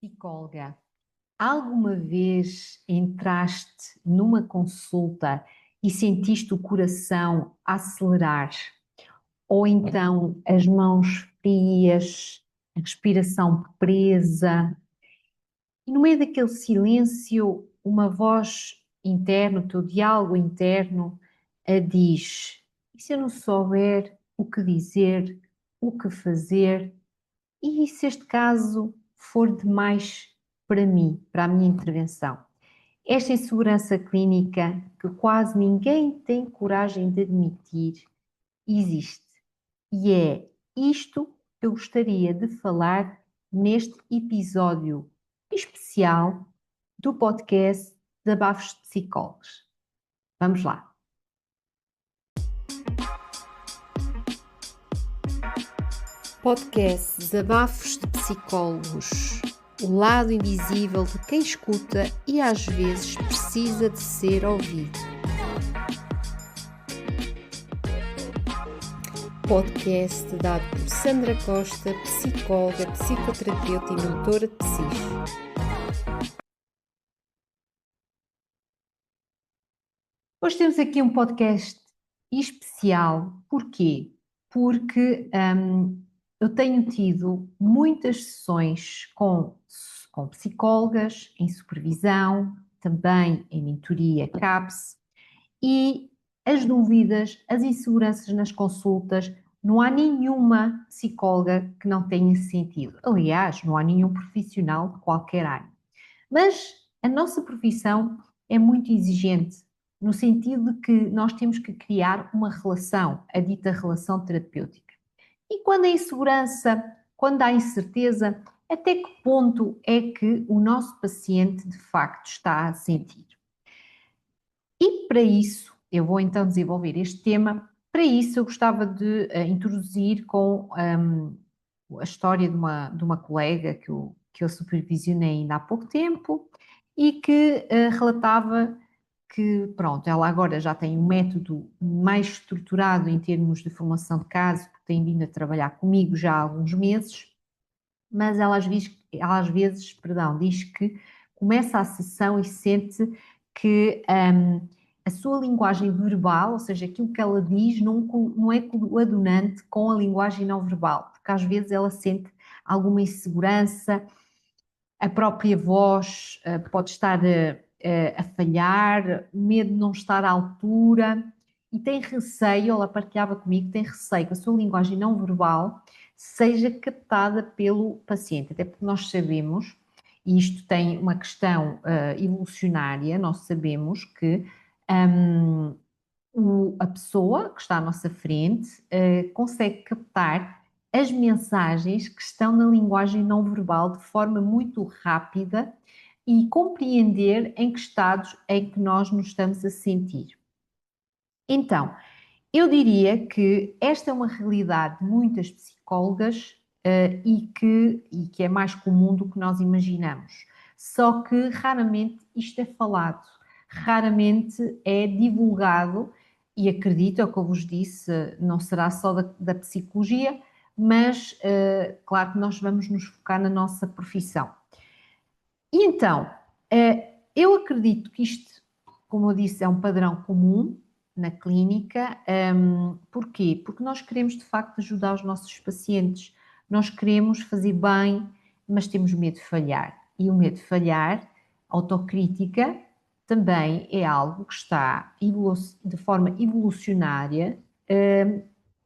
Psicóloga, alguma vez entraste numa consulta e sentiste o coração a acelerar? Ou então as mãos frias, a respiração presa, e no meio daquele silêncio, uma voz interna, o teu diálogo interno, a diz: e se eu não souber o que dizer, o que fazer? E se este caso for demais para mim, para a minha intervenção? Esta insegurança clínica que quase ninguém tem coragem de admitir existe. E é isto que eu gostaria de falar neste episódio especial do podcast Desabafos de Psicólogos. Vamos lá. Podcast Desabafos de Psicólogos. O lado invisível de quem escuta e às vezes precisa de ser ouvido. Podcast dado por Sandra Costa, psicóloga, psicoterapeuta e mentora de psique. Hoje temos aqui um podcast especial. Porquê? Porque eu tenho tido muitas sessões com psicólogas, em supervisão, também em mentoria CAPS, e as dúvidas, as inseguranças nas consultas, não há nenhuma psicóloga que não tenha sentido. Aliás, não há nenhum profissional de qualquer área. Mas a nossa profissão é muito exigente, no sentido de que nós temos que criar uma relação, a dita relação terapêutica. E quando há insegurança, quando há incerteza, até que ponto é que o nosso paciente de facto está a sentir? E para isso, eu vou então desenvolver este tema. Para isso, eu gostava de introduzir com a história de uma colega que eu supervisionei ainda há pouco tempo e que relatava que, pronto, ela agora já tem um método mais estruturado em termos de formação de caso, porque tem vindo a trabalhar comigo já há alguns meses, mas ela às vezes, perdão, diz que começa a sessão e sente que a sua linguagem verbal, ou seja, aquilo que ela diz, não é coadunante com a linguagem não verbal, porque às vezes ela sente alguma insegurança, a própria voz pode estar a falhar, medo de não estar à altura e tem receio, ela partilhava comigo, tem receio que a sua linguagem não verbal seja captada pelo paciente, até porque nós sabemos, e isto tem uma questão evolucionária, nós sabemos que um, a pessoa que está à nossa frente consegue captar as mensagens que estão na linguagem não verbal de forma muito rápida e compreender em que estados é que nós nos estamos a sentir. Então, eu diria que esta é uma realidade de muitas psicólogas e que é mais comum do que nós imaginamos. Só que raramente isto é falado, raramente é divulgado e acredito, é o que eu vos disse, não será só da psicologia, mas claro que nós vamos nos focar na nossa profissão. E então, eu acredito que isto, como eu disse, é um padrão comum na clínica. Porquê? Porque nós queremos de facto ajudar os nossos pacientes, nós queremos fazer bem, mas temos medo de falhar. E o medo de falhar, autocrítica, também é algo que está de forma evolucionária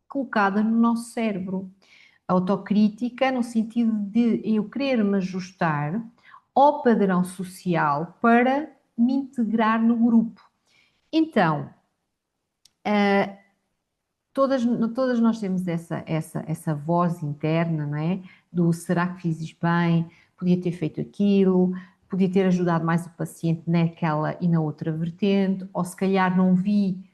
colocada no nosso cérebro. A autocrítica no sentido de eu querer me ajustar ao padrão social para me integrar no grupo. Então, todas nós temos essa voz interna, não é? Do será que fiz bem? Podia ter feito aquilo, podia ter ajudado mais o paciente naquela e na outra vertente, ou se calhar não vi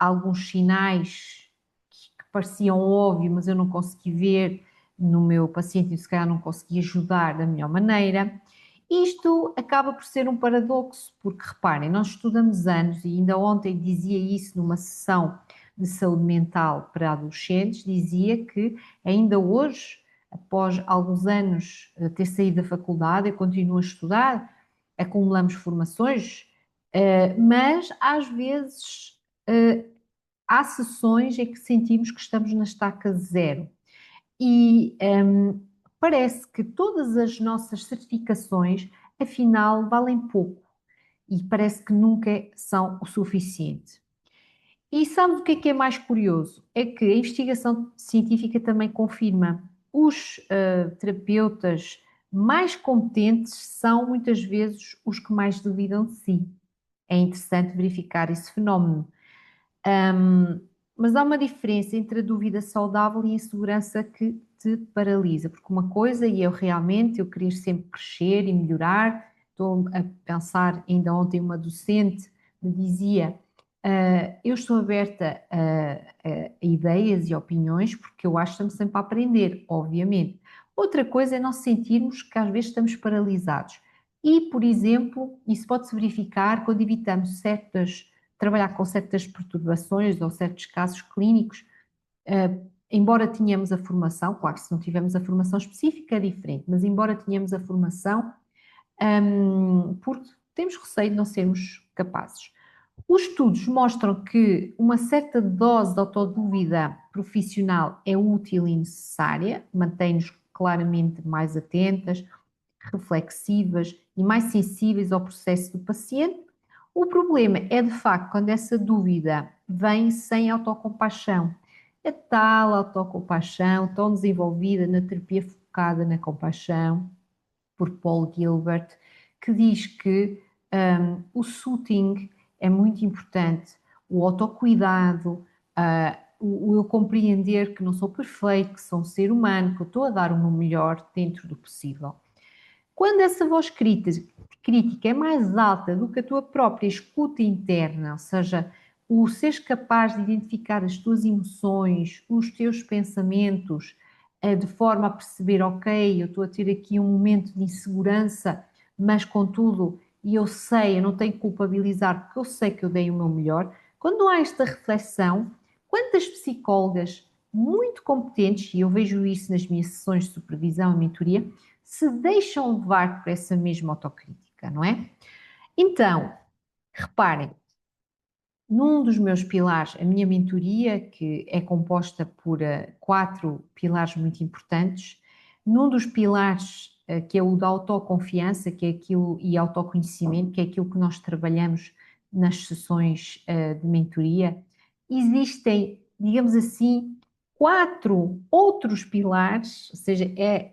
alguns sinais que pareciam óbvios, mas eu não consegui ver no meu paciente e se calhar não consegui ajudar da melhor maneira. Isto acaba por ser um paradoxo, porque reparem, nós estudamos anos, e ainda ontem dizia isso numa sessão de saúde mental para adolescentes, dizia que ainda hoje após alguns anos ter saído da faculdade, eu continuo a estudar, acumulamos formações, mas às vezes há sessões em que sentimos que estamos na estaca zero. E parece que todas as nossas certificações, afinal, valem pouco e parece que nunca são o suficiente. E sabe o que é mais curioso? É que a investigação científica também confirma os terapeutas mais competentes são muitas vezes os que mais duvidam de si. É interessante verificar esse fenómeno. Mas há uma diferença entre a dúvida saudável e a insegurança que te paralisa, porque uma coisa, e eu realmente, eu queria sempre crescer e melhorar, estou a pensar, ainda ontem uma docente me dizia, eu estou aberta a ideias e opiniões, porque eu acho que estamos sempre a aprender, obviamente. Outra coisa é nós sentirmos que às vezes estamos paralisados. E, por exemplo, isso pode-se verificar quando evitamos trabalhar com certas perturbações ou certos casos clínicos, embora tenhamos a formação, claro que se não tivermos a formação específica é diferente, mas embora tenhamos a formação, porque temos receio de não sermos capazes. Os estudos mostram que uma certa dose de autodúvida profissional é útil e necessária, mantém-nos claramente mais atentas, reflexivas e mais sensíveis ao processo do paciente. O problema é, de facto, quando essa dúvida vem sem autocompaixão. A tal autocompaixão tão desenvolvida na terapia focada na compaixão, por Paul Gilbert, que diz que o soothing é muito importante, o autocuidado, o eu compreender que não sou perfeito, que sou um ser humano, que eu estou a dar o meu melhor dentro do possível. Quando essa voz crítica é mais alta do que a tua própria escuta interna, ou seja, o seres capaz de identificar as tuas emoções, os teus pensamentos, de forma a perceber, ok, eu estou a ter aqui um momento de insegurança, mas contudo, e eu sei, eu não tenho que culpabilizar, porque eu sei que eu dei o meu melhor. Quando não há esta reflexão, quantas psicólogas muito competentes, e eu vejo isso nas minhas sessões de supervisão e mentoria, se deixam levar por essa mesma autocrítica, não é? Então, reparem, num dos meus pilares, a minha mentoria, que é composta por 4 pilares muito importantes, num dos pilares, que é o da autoconfiança, que é aquilo, e autoconhecimento, que é aquilo que nós trabalhamos nas sessões de mentoria, existem, digamos assim, 4 outros pilares, ou seja,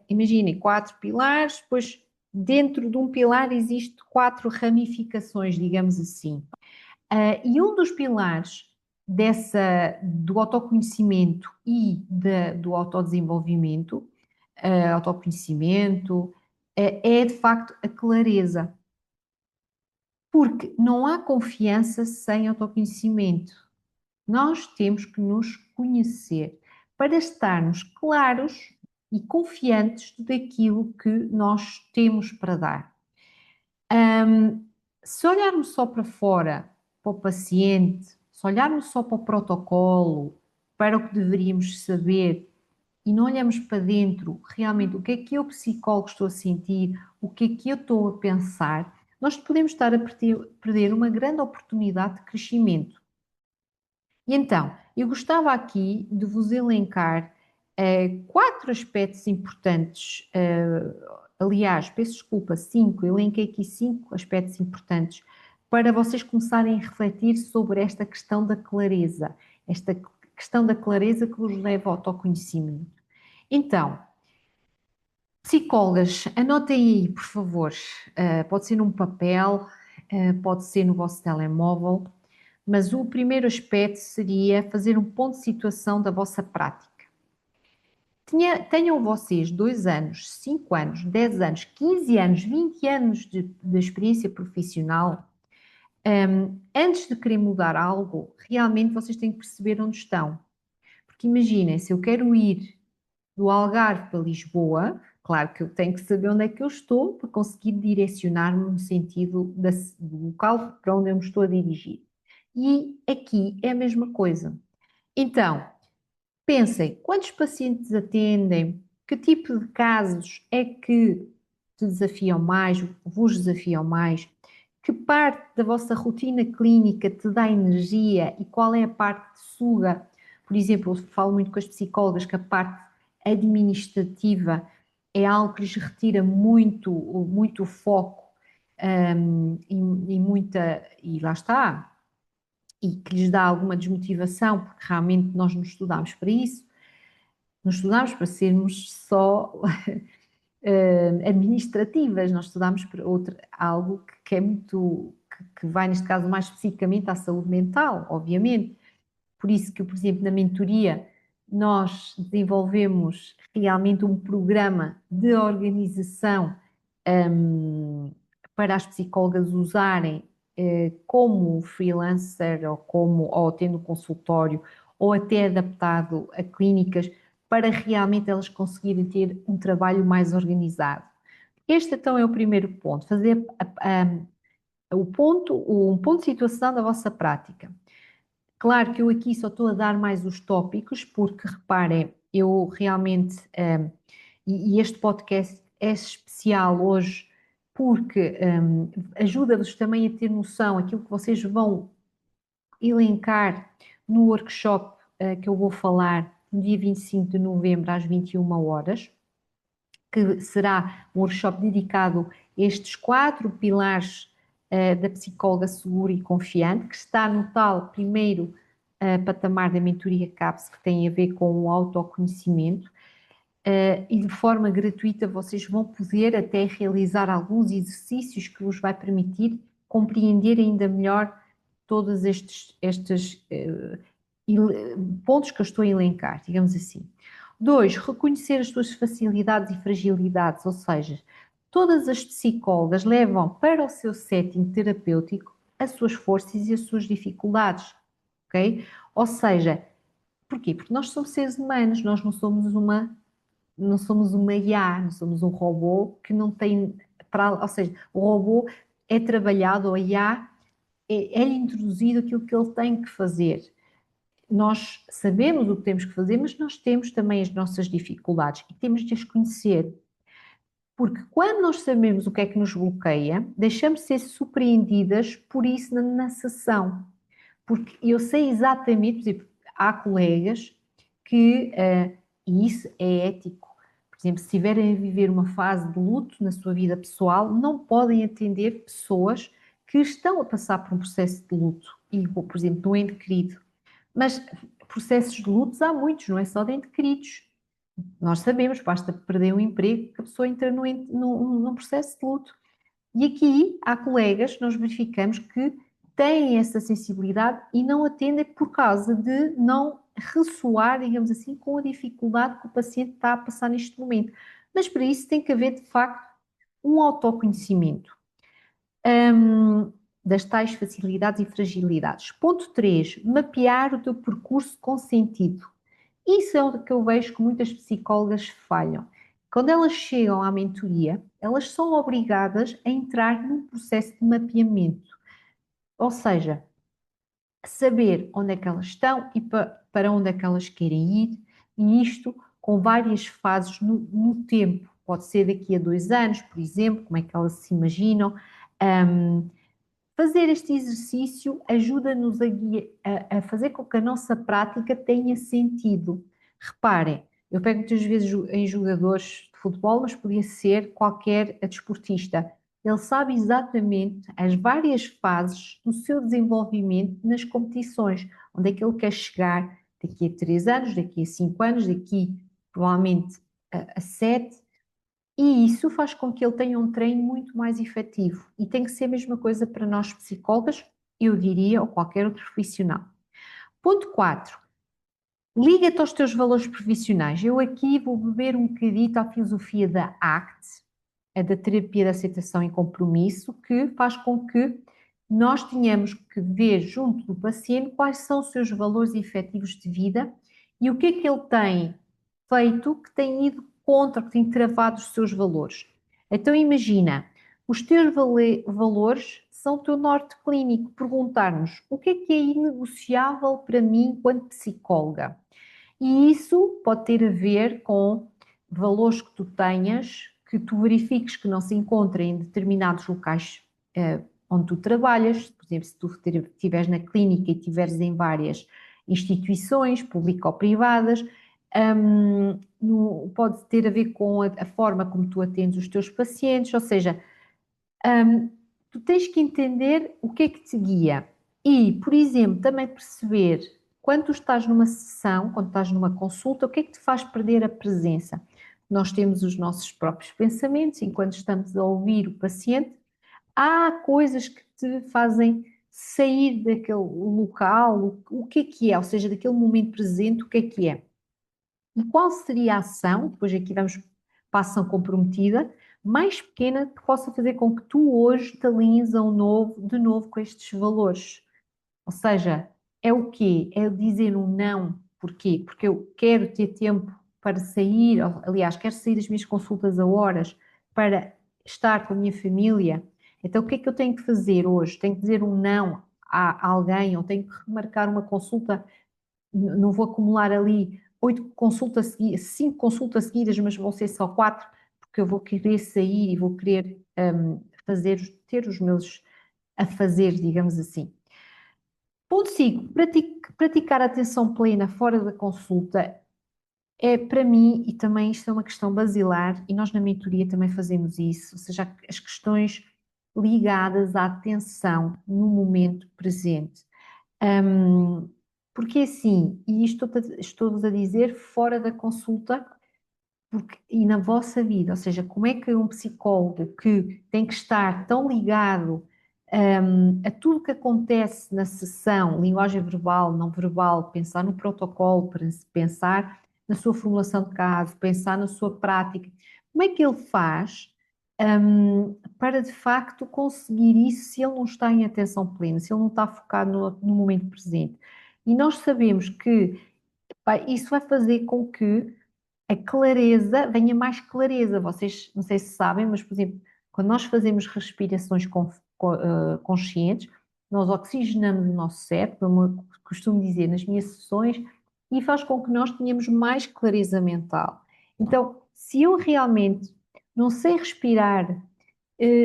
imaginem, 4 pilares, depois dentro de um pilar existe 4 ramificações, digamos assim. E um dos pilares do autoconhecimento e do autodesenvolvimento, autoconhecimento, é de facto a clareza. Porque não há confiança sem autoconhecimento. Nós temos que nos conhecer para estarmos claros e confiantes daquilo que nós temos para dar. Se olharmos só para fora, para o paciente, se olharmos só para o protocolo, para o que deveríamos saber e não olhamos para dentro, realmente, o que é que eu, psicólogo, estou a sentir, o que é que eu estou a pensar, nós podemos estar a perder uma grande oportunidade de crescimento. E então, eu gostava aqui de vos elencar 4 aspectos importantes, aliás, peço desculpa, 5, elenquei aqui 5 aspectos importantes para vocês começarem a refletir sobre esta questão da clareza, esta questão da clareza que vos leva ao autoconhecimento. Então, psicólogas, anotem aí, por favor, pode ser num papel, pode ser no vosso telemóvel, mas o primeiro aspecto seria fazer um ponto de situação da vossa prática. Tenham vocês 2 anos, 5 anos, 10 anos, 15 anos, 20 anos de experiência profissional, antes de querer mudar algo, realmente vocês têm que perceber onde estão. Porque imaginem, se eu quero ir do Algarve para Lisboa, claro que eu tenho que saber onde é que eu estou para conseguir direcionar-me no sentido do local para onde eu me estou a dirigir. E aqui é a mesma coisa. Então, pensem, quantos pacientes atendem? Que tipo de casos é que te desafiam mais, vos desafiam mais? Que parte da vossa rotina clínica te dá energia e qual é a parte que te suga? Por exemplo, eu falo muito com as psicólogas que a parte administrativa é algo que lhes retira muito foco, e lá está, e que lhes dá alguma desmotivação, porque realmente nós não estudamos para isso, não estudamos para sermos só administrativas, nós estudamos para algo que é muito, que vai neste caso mais especificamente à saúde mental, obviamente. Por isso que, por exemplo, na mentoria nós desenvolvemos realmente um programa de organização, hum, para as psicólogas usarem como freelancer ou tendo consultório ou até adaptado a clínicas para realmente elas conseguirem ter um trabalho mais organizado. Este então é o primeiro ponto, fazer um ponto de situação da vossa prática. Claro que eu aqui só estou a dar mais os tópicos, porque reparem, eu realmente, e este podcast é especial hoje, porque ajuda-vos também a ter noção aquilo que vocês vão elencar no workshop que eu vou falar no dia 25 de novembro às 21 horas, que será um workshop dedicado a estes 4 pilares da psicóloga segura e confiante, que está no tal primeiro patamar da mentoria CAPS, que tem a ver com o autoconhecimento, e de forma gratuita vocês vão poder até realizar alguns exercícios que vos vai permitir compreender ainda melhor todos estes pontos que eu estou a elencar, digamos assim. 2, reconhecer as suas facilidades e fragilidades, ou seja, todas as psicólogas levam para o seu setting terapêutico as suas forças e as suas dificuldades, ok? Ou seja, porquê? Porque nós somos seres humanos, nós não somos uma IA, não somos um robô que não tem, ou seja, o robô é trabalhado, ou a IA é-lhe introduzido aquilo que ele tem que fazer. Nós sabemos o que temos que fazer, mas nós temos também as nossas dificuldades e temos de as conhecer. Porque quando nós sabemos o que é que nos bloqueia, deixamos de ser surpreendidas por isso na sessão. Porque eu sei exatamente, por exemplo, há colegas que, e isso é ético, por exemplo, se estiverem a viver uma fase de luto na sua vida pessoal, não podem atender pessoas que estão a passar por um processo de luto, e, por exemplo, no ente querido. Mas processos de lutos há muitos, não é só de ente queridos. Nós sabemos, basta perder um emprego que a pessoa entra num processo de luto. E aqui há colegas que nós verificamos que têm essa sensibilidade e não atendem por causa de não ressoar, digamos assim, com a dificuldade que o paciente está a passar neste momento. Mas para isso tem que haver, de facto, um autoconhecimento das tais facilidades e fragilidades. Ponto 3, mapear o teu percurso com sentido. Isso é o que eu vejo que muitas psicólogas falham. Quando elas chegam à mentoria, elas são obrigadas a entrar num processo de mapeamento. Ou seja, saber onde é que elas estão e para onde é que elas querem ir, e isto com várias fases no tempo. Pode ser daqui a 2 anos, por exemplo, como é que elas se imaginam. Fazer este exercício ajuda-nos a fazer com que a nossa prática tenha sentido. Reparem, eu pego muitas vezes em jogadores de futebol, mas podia ser qualquer desportista. Ele sabe exatamente as várias fases do seu desenvolvimento nas competições, onde é que ele quer chegar daqui a 3 anos, daqui a 5 anos, daqui provavelmente a 7. E isso faz com que ele tenha um treino muito mais efetivo. E tem que ser a mesma coisa para nós psicólogas, eu diria, ou qualquer outro profissional. Ponto 4. Liga-te aos teus valores profissionais. Eu aqui vou beber um bocadinho à filosofia da ACT, a da terapia de aceitação e compromisso, que faz com que nós tenhamos que ver junto do paciente quais são os seus valores efetivos de vida e o que ele tem feito que tem ido contra, que tem travado os seus valores. Então imagina, os teus valores são o teu norte clínico. Perguntar-nos o que é inegociável para mim enquanto psicóloga. E isso pode ter a ver com valores que tu tenhas, que tu verifiques que não se encontrem em determinados locais onde tu trabalhas. Por exemplo, se tu estiveres na clínica e estiveres em várias instituições, público ou privadas, pode ter a ver com a forma como tu atendes os teus pacientes, ou seja, tu tens que entender o que é que te guia e, por exemplo, também perceber quando tu estás numa sessão, quando estás numa consulta, o que é que te faz perder a presença. Nós temos os nossos próprios pensamentos enquanto estamos a ouvir o paciente. Há coisas que te fazem sair daquele local, o que é, ou seja, daquele momento presente, o que é. E qual seria a ação, depois aqui vamos para a ação comprometida, mais pequena que possa fazer com que tu hoje te alinhes de novo com estes valores? Ou seja, é o quê? É dizer um não. Porquê? Porque eu quero ter tempo para sair, aliás, quero sair das minhas consultas a horas para estar com a minha família. Então, o que é que eu tenho que fazer hoje? Tenho que dizer um não a alguém, ou tenho que remarcar uma consulta, não vou acumular ali 5 consultas seguidas, mas vão ser só 4, porque eu vou querer sair e vou querer ter os meus afazeres, digamos assim. Ponto 5, praticar a atenção plena fora da consulta é, para mim, e também isto é uma questão basilar, e nós na mentoria também fazemos isso, ou seja, as questões ligadas à atenção no momento presente. Hum, Porque assim, e isto estou-vos a dizer fora da consulta, e na vossa vida, ou seja, como é que um psicólogo que tem que estar tão ligado, a tudo que acontece na sessão, linguagem verbal, não verbal, pensar no protocolo, pensar na sua formulação de caso, pensar na sua prática, como é que ele faz, para de facto conseguir isso se ele não está em atenção plena, se ele não está focado no momento presente? E nós sabemos que, pá, isso vai fazer com que a clareza, venha mais clareza. Vocês, não sei se sabem, mas, por exemplo, quando nós fazemos respirações conscientes, nós oxigenamos o nosso cérebro, como eu costumo dizer nas minhas sessões, e faz com que nós tenhamos mais clareza mental. Então, se eu realmente não sei respirar,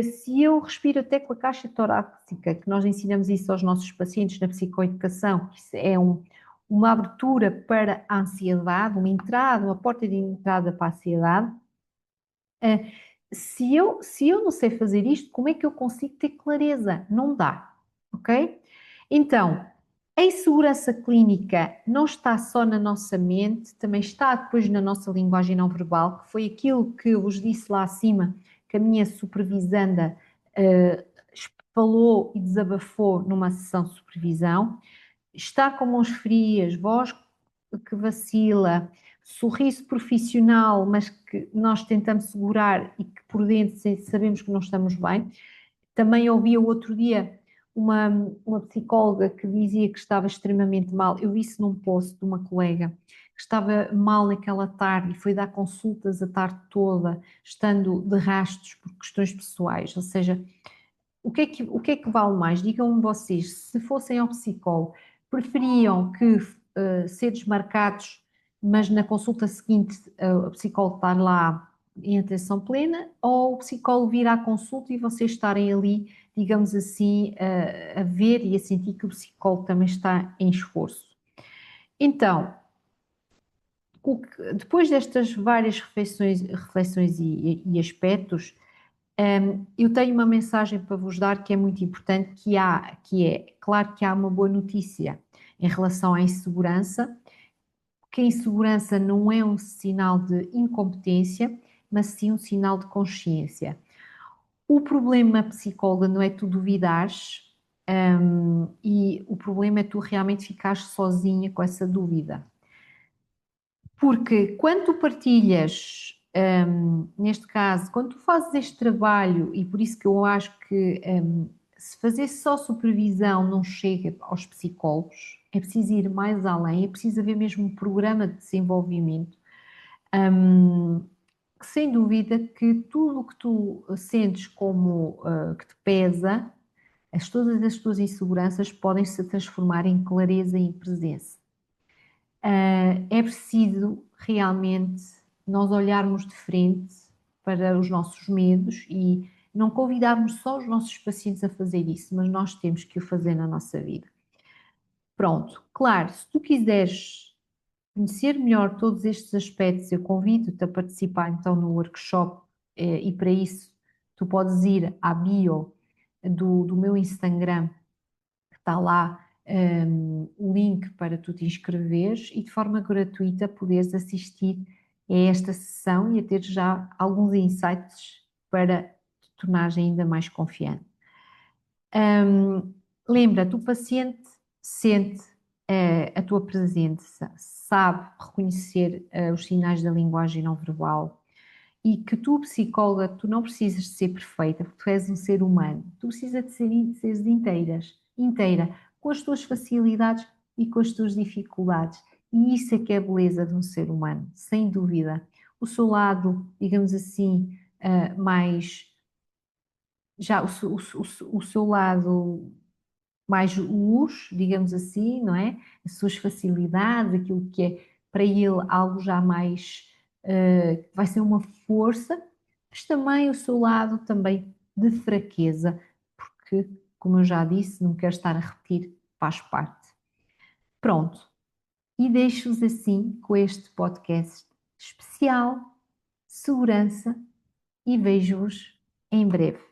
se eu respiro até com a caixa torácica, que nós ensinamos isso aos nossos pacientes na psicoeducação, que isso é uma abertura para a ansiedade, uma entrada, uma porta de entrada para a ansiedade. Se eu não sei fazer isto, como é que eu consigo ter clareza? Não dá, ok? Então, a insegurança clínica não está só na nossa mente, também está depois na nossa linguagem não verbal, que foi aquilo que eu vos disse lá acima, que a minha supervisanda uh, falou e desabafou numa sessão de supervisão. Está com mãos frias, voz que vacila, sorriso profissional, mas que nós tentamos segurar e que por dentro sabemos que não estamos bem. Também ouvi o outro dia uma psicóloga que dizia que estava extremamente mal. Eu vi isso num post de uma colega que estava mal naquela tarde e foi dar consultas a tarde toda, estando de rastos por questões pessoais. Ou seja, o que é que vale mais? Digam-me vocês, se fossem ao psicólogo, preferiam que ser desmarcados, mas na consulta seguinte o psicólogo estar lá em atenção plena, ou o psicólogo vir à consulta e vocês estarem ali, digamos assim, a ver e a sentir que o psicólogo também está em esforço? Então, depois destas várias reflexões e aspectos, eu tenho uma mensagem para vos dar que é muito importante, claro que há uma boa notícia em relação à insegurança, que a insegurança não é um sinal de incompetência, mas sim um sinal de consciência. O problema, psicóloga, não é tu duvidares, e o problema é tu realmente ficares sozinha com essa dúvida. Porque quando tu partilhas, neste caso, quando tu fazes este trabalho, e por isso que eu acho que se fazer só supervisão não chega aos psicólogos, é preciso ir mais além, é preciso haver mesmo um programa de desenvolvimento, que sem dúvida que tudo o que tu sentes como que te pesa, todas as tuas inseguranças podem se transformar em clareza e em presença. É preciso realmente nós olharmos de frente para os nossos medos e não convidarmos só os nossos pacientes a fazer isso, mas nós temos que o fazer na nossa vida. Pronto, claro, se tu quiseres conhecer melhor todos estes aspectos, eu convido-te a participar então no workshop, e para isso tu podes ir à bio do meu Instagram, que está lá o link para tu te inscreveres e de forma gratuita poderes assistir a esta sessão e a ter já alguns insights para te tornares ainda mais confiante. Lembra-te, o paciente sente a tua presença, sabe reconhecer os sinais da linguagem não verbal e que tu, psicóloga, tu não precisas de ser perfeita, porque tu és um ser humano. Tu precisas de seres inteira, com as tuas facilidades e com as tuas dificuldades. E isso é que é a beleza de um ser humano, sem dúvida. O seu lado, digamos assim, mais já o seu lado mais luz, digamos assim, não é? As suas facilidades, aquilo que é para ele algo já mais, vai ser uma força, mas também o seu lado também de fraqueza, porque, como eu já disse, não quero estar a repetir, faz parte. Pronto, e deixo-vos assim com este podcast especial, segurança, e vejo-vos em breve.